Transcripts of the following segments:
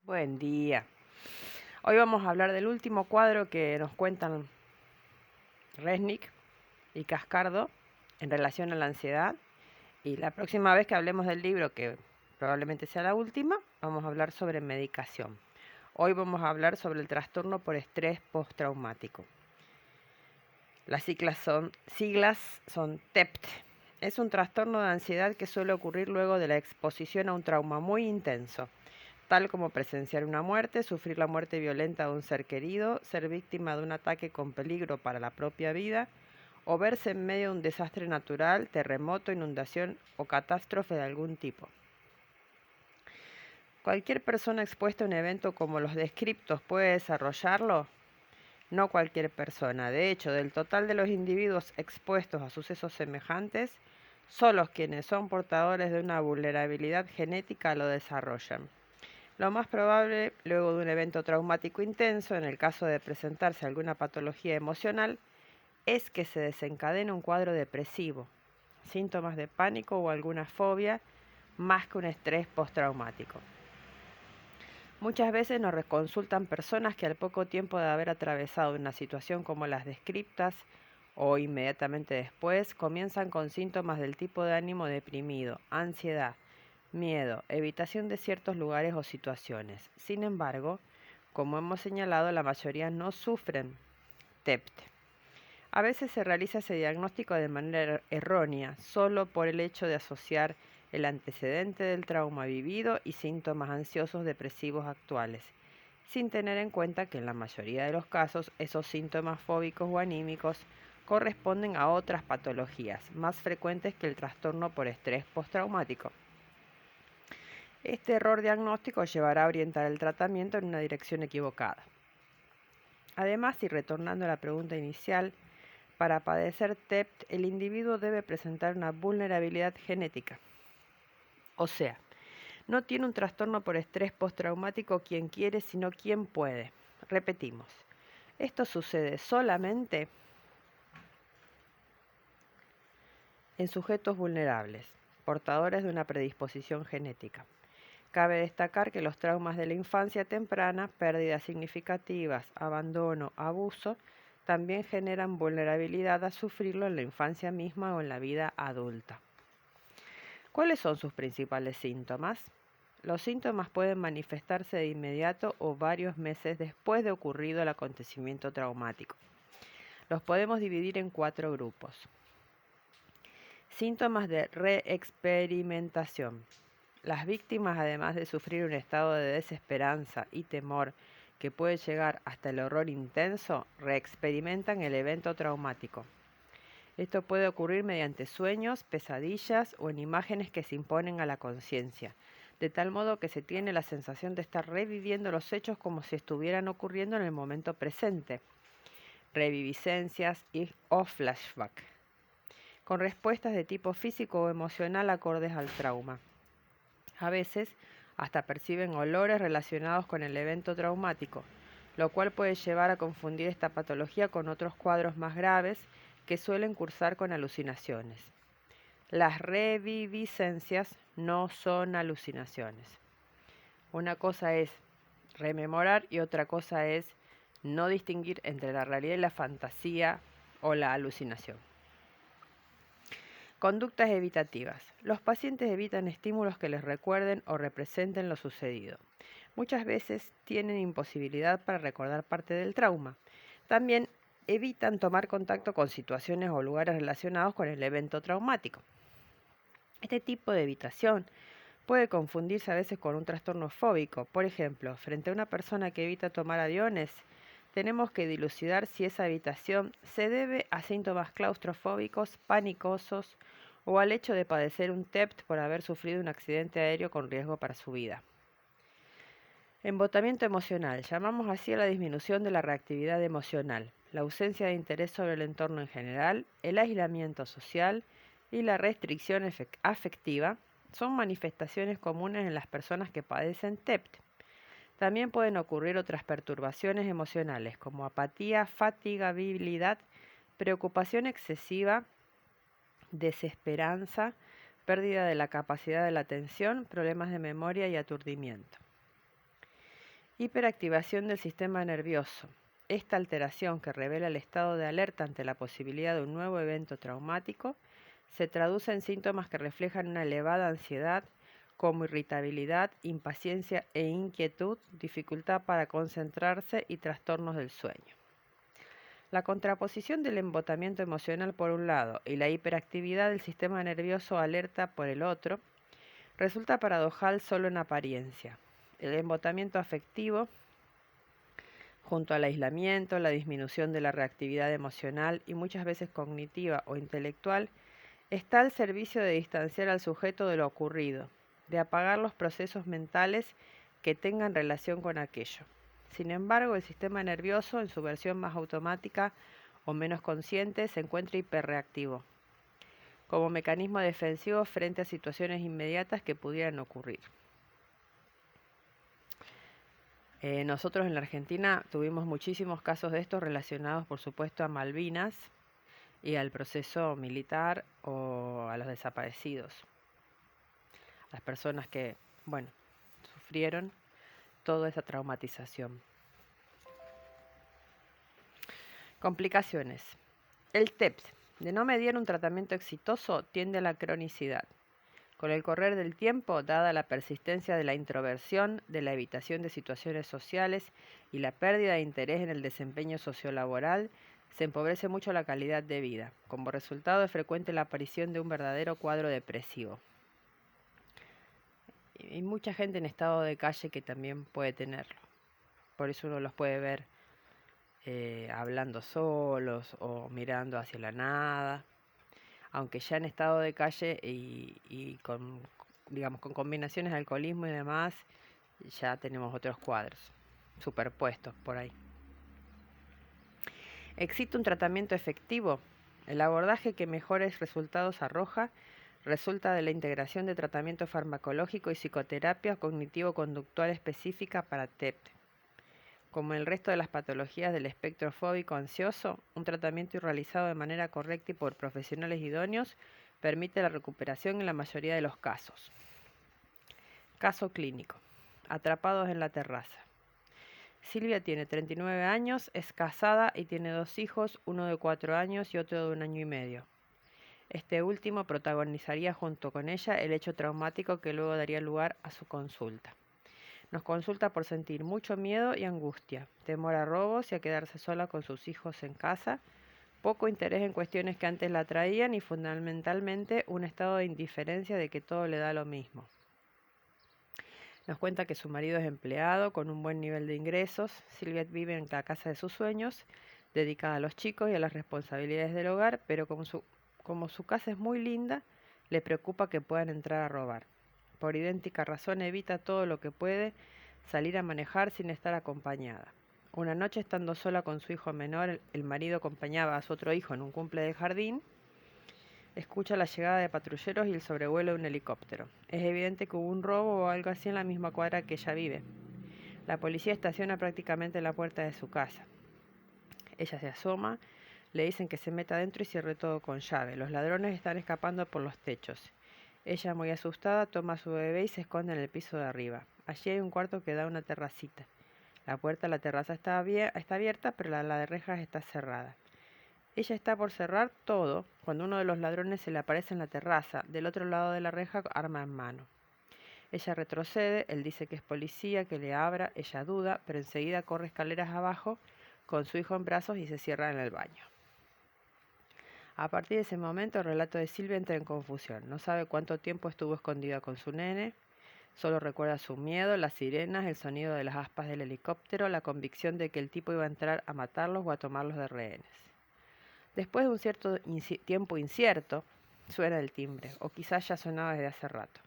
Buen día. Hoy vamos a hablar del último cuadro que nos cuentan Resnick y Cascardo en relación a la ansiedad. Y la próxima vez que hablemos del libro, que probablemente sea la última, vamos a hablar sobre medicación. Hoy vamos a hablar sobre el trastorno por estrés postraumático. Las siglas son TEPT. Es un trastorno de ansiedad que suele ocurrir luego de la exposición a un trauma muy intenso, tal como presenciar una muerte, sufrir la muerte violenta de un ser querido, ser víctima de un ataque con peligro para la propia vida, o verse en medio de un desastre natural, terremoto, inundación o catástrofe de algún tipo. ¿Cualquier persona expuesta a un evento como los descriptos puede desarrollarlo? No cualquier persona. De hecho, del total de los individuos expuestos a sucesos semejantes, solo quienes son portadores de una vulnerabilidad genética lo desarrollan. Lo más probable, luego de un evento traumático intenso, en el caso de presentarse alguna patología emocional, es que se desencadene un cuadro depresivo, síntomas de pánico o alguna fobia, más que un estrés postraumático. Muchas veces nos reconsultan personas que al poco tiempo de haber atravesado una situación como las descriptas o inmediatamente después comienzan con síntomas del tipo de ánimo deprimido, ansiedad, miedo, evitación de ciertos lugares o situaciones. Sin embargo, como hemos señalado, la mayoría no sufren TEPT. A veces se realiza ese diagnóstico de manera errónea, solo por el hecho de asociar el antecedente del trauma vivido y síntomas ansiosos depresivos actuales, sin tener en cuenta que en la mayoría de los casos esos síntomas fóbicos o anímicos corresponden a otras patologías más frecuentes que el trastorno por estrés postraumático. Este error diagnóstico llevará a orientar el tratamiento en una dirección equivocada. Además, y retornando a la pregunta inicial, para padecer TEPT el individuo debe presentar una vulnerabilidad genética. O sea, no tiene un trastorno por estrés postraumático quien quiere, sino quien puede. Repetimos, esto sucede solamente en sujetos vulnerables, portadores de una predisposición genética. Cabe destacar que los traumas de la infancia temprana, pérdidas significativas, abandono, abuso, también generan vulnerabilidad a sufrirlo en la infancia misma o en la vida adulta. ¿Cuáles son sus principales síntomas? Los síntomas pueden manifestarse de inmediato o varios meses después de ocurrido el acontecimiento traumático. Los podemos dividir en 4 grupos. Síntomas de reexperimentación. Las víctimas, además de sufrir un estado de desesperanza y temor que puede llegar hasta el horror intenso, reexperimentan el evento traumático. Esto puede ocurrir mediante sueños, pesadillas o en imágenes que se imponen a la conciencia, de tal modo que se tiene la sensación de estar reviviendo los hechos como si estuvieran ocurriendo en el momento presente. Reviviscencias o flashback, con respuestas de tipo físico o emocional acordes al trauma. A veces hasta perciben olores relacionados con el evento traumático, lo cual puede llevar a confundir esta patología con otros cuadros más graves que suelen cursar con alucinaciones. Las reviviscencias no son alucinaciones. Una cosa es rememorar y otra cosa es no distinguir entre la realidad y la fantasía o la alucinación. Conductas evitativas. Los pacientes evitan estímulos que les recuerden o representen lo sucedido. Muchas veces tienen imposibilidad para recordar parte del trauma. También evitan tomar contacto con situaciones o lugares relacionados con el evento traumático. Este tipo de evitación puede confundirse a veces con un trastorno fóbico. Por ejemplo, frente a una persona que evita tomar aviones, tenemos que dilucidar si esa evitación se debe a síntomas claustrofóbicos, panicosos o al hecho de padecer un TEPT por haber sufrido un accidente aéreo con riesgo para su vida. Embotamiento emocional. Llamamos así a la disminución de la reactividad emocional, la ausencia de interés sobre el entorno en general, el aislamiento social y la restricción afectiva son manifestaciones comunes en las personas que padecen TEPT. También pueden ocurrir otras perturbaciones emocionales como apatía, fatigabilidad, preocupación excesiva, desesperanza, pérdida de la capacidad de la atención, problemas de memoria y aturdimiento. Hiperactivación del sistema nervioso. Esta alteración, que revela el estado de alerta ante la posibilidad de un nuevo evento traumático, se traduce en síntomas que reflejan una elevada ansiedad, como irritabilidad, impaciencia e inquietud, dificultad para concentrarse y trastornos del sueño. La contraposición del embotamiento emocional por un lado y la hiperactividad del sistema nervioso alerta por el otro resulta paradojal solo en apariencia. El embotamiento afectivo, junto al aislamiento, la disminución de la reactividad emocional y muchas veces cognitiva o intelectual, está al servicio de distanciar al sujeto de lo ocurrido, de apagar los procesos mentales que tengan relación con aquello. Sin embargo, el sistema nervioso, en su versión más automática o menos consciente, se encuentra hiperreactivo, como mecanismo defensivo frente a situaciones inmediatas que pudieran ocurrir. Nosotros en la Argentina tuvimos muchísimos casos de estos relacionados, por supuesto, a Malvinas y al proceso militar o a los desaparecidos. Las personas que, bueno, sufrieron toda esa traumatización. Complicaciones. El TEPS, de no mediar un tratamiento exitoso, tiende a la cronicidad. Con el correr del tiempo, dada la persistencia de la introversión, de la evitación de situaciones sociales y la pérdida de interés en el desempeño sociolaboral, se empobrece mucho la calidad de vida. Como resultado es frecuente la aparición de un verdadero cuadro depresivo. Y mucha gente en estado de calle que también puede tenerlo. Por eso uno los puede ver hablando solos o mirando hacia la nada. Aunque ya en estado de calle y con, digamos, con combinaciones de alcoholismo y demás, ya tenemos otros cuadros superpuestos por ahí. ¿Existe un tratamiento efectivo? El abordaje que mejores resultados arroja resulta de la integración de tratamiento farmacológico y psicoterapia cognitivo-conductual específica para TEP. Como el resto de las patologías del espectro fóbico ansioso, un tratamiento realizado de manera correcta y por profesionales idóneos permite la recuperación en la mayoría de los casos. Caso clínico. Atrapados en la terraza. Silvia tiene 39 años, es casada y tiene 2 hijos, uno de 4 años y otro de 1 año y medio. Este último protagonizaría junto con ella el hecho traumático que luego daría lugar a su consulta. Nos consulta por sentir mucho miedo y angustia, temor a robos y a quedarse sola con sus hijos en casa, poco interés en cuestiones que antes la atraían y fundamentalmente un estado de indiferencia de que todo le da lo mismo. Nos cuenta que su marido es empleado con un buen nivel de ingresos. Silvia vive en la casa de sus sueños, dedicada a los chicos y a las responsabilidades del hogar, pero como su casa es muy linda, le preocupa que puedan entrar a robar. Por idéntica razón evita todo lo que puede salir a manejar sin estar acompañada. Una noche, estando sola con su hijo menor, el marido acompañaba a su otro hijo en un cumple del jardín, escucha la llegada de patrulleros y el sobrevuelo de un helicóptero. Es evidente que hubo un robo o algo así en la misma cuadra que ella vive. La policía estaciona prácticamente en la puerta de su casa. Ella se asoma, le dicen que se meta adentro y cierre todo con llave. Los ladrones están escapando por los techos. Ella, muy asustada, toma a su bebé y se esconde en el piso de arriba. Allí hay un cuarto que da a una terracita. La puerta a la terraza está abierta, pero la de rejas está cerrada. Ella está por cerrar todo cuando uno de los ladrones se le aparece en la terraza, del otro lado de la reja, arma en mano. Ella retrocede, él dice que es policía, que le abra, ella duda, pero enseguida corre escaleras abajo con su hijo en brazos y se cierra en el baño. A partir de ese momento, el relato de Silvia entra en confusión. No sabe cuánto tiempo estuvo escondida con su nene, solo recuerda su miedo, las sirenas, el sonido de las aspas del helicóptero, la convicción de que el tipo iba a entrar a matarlos o a tomarlos de rehenes. Después de un cierto tiempo incierto, suena el timbre, o quizás ya sonaba desde hace rato.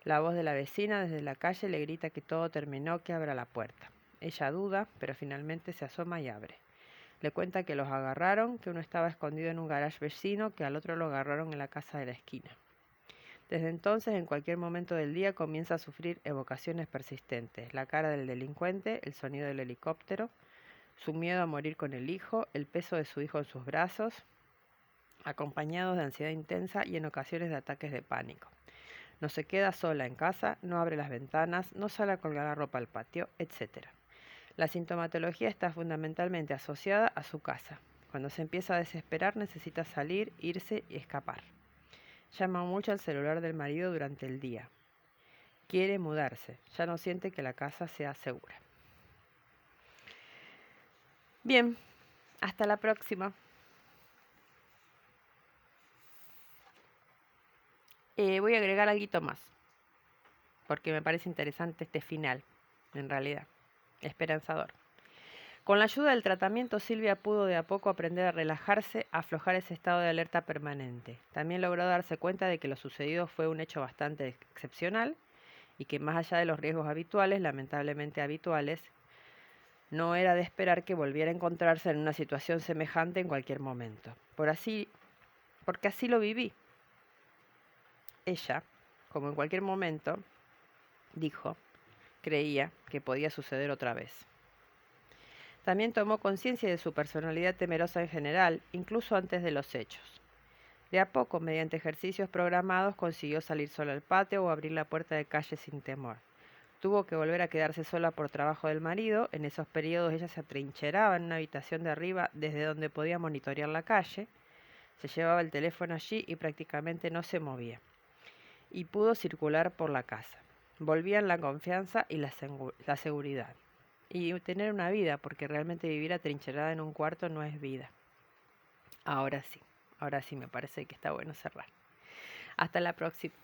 La voz de la vecina desde la calle le grita que todo terminó, que abra la puerta. Ella duda, pero finalmente se asoma y abre. Le cuenta que los agarraron, que uno estaba escondido en un garage vecino, que al otro lo agarraron en la casa de la esquina. Desde entonces, en cualquier momento del día, comienza a sufrir evocaciones persistentes. La cara del delincuente, el sonido del helicóptero, su miedo a morir con el hijo, el peso de su hijo en sus brazos, acompañados de ansiedad intensa y en ocasiones de ataques de pánico. No se queda sola en casa, no abre las ventanas, no sale a colgar la ropa al patio, etc. La sintomatología está fundamentalmente asociada a su casa. Cuando se empieza a desesperar necesita salir, irse y escapar. Llama mucho al celular del marido durante el día. Quiere mudarse, ya no siente que la casa sea segura. Bien, hasta la próxima. Voy a agregar algo más, porque me parece interesante este final, en realidad, esperanzador. Con la ayuda del tratamiento, Silvia pudo de a poco aprender a relajarse, a aflojar ese estado de alerta permanente. También logró darse cuenta de que lo sucedido fue un hecho bastante excepcional y que más allá de los riesgos habituales, lamentablemente habituales, no era de esperar que volviera a encontrarse en una situación semejante en cualquier momento. Porque así lo viví. Ella, como en cualquier momento, dijo, creía que podía suceder otra vez. También tomó conciencia de su personalidad temerosa en general, incluso antes de los hechos. De a poco, mediante ejercicios programados, consiguió salir sola al patio o abrir la puerta de calle sin temor. Tuvo que volver a quedarse sola por trabajo del marido. En esos periodos ella se atrincheraba en una habitación de arriba desde donde podía monitorear la calle. Se llevaba el teléfono allí y prácticamente no se movía. Y pudo circular por la casa. Volvían la confianza y la seguridad. Y tener una vida, porque realmente vivir atrincherada en un cuarto no es vida. Ahora sí me parece que está bueno cerrar. Hasta la próxima.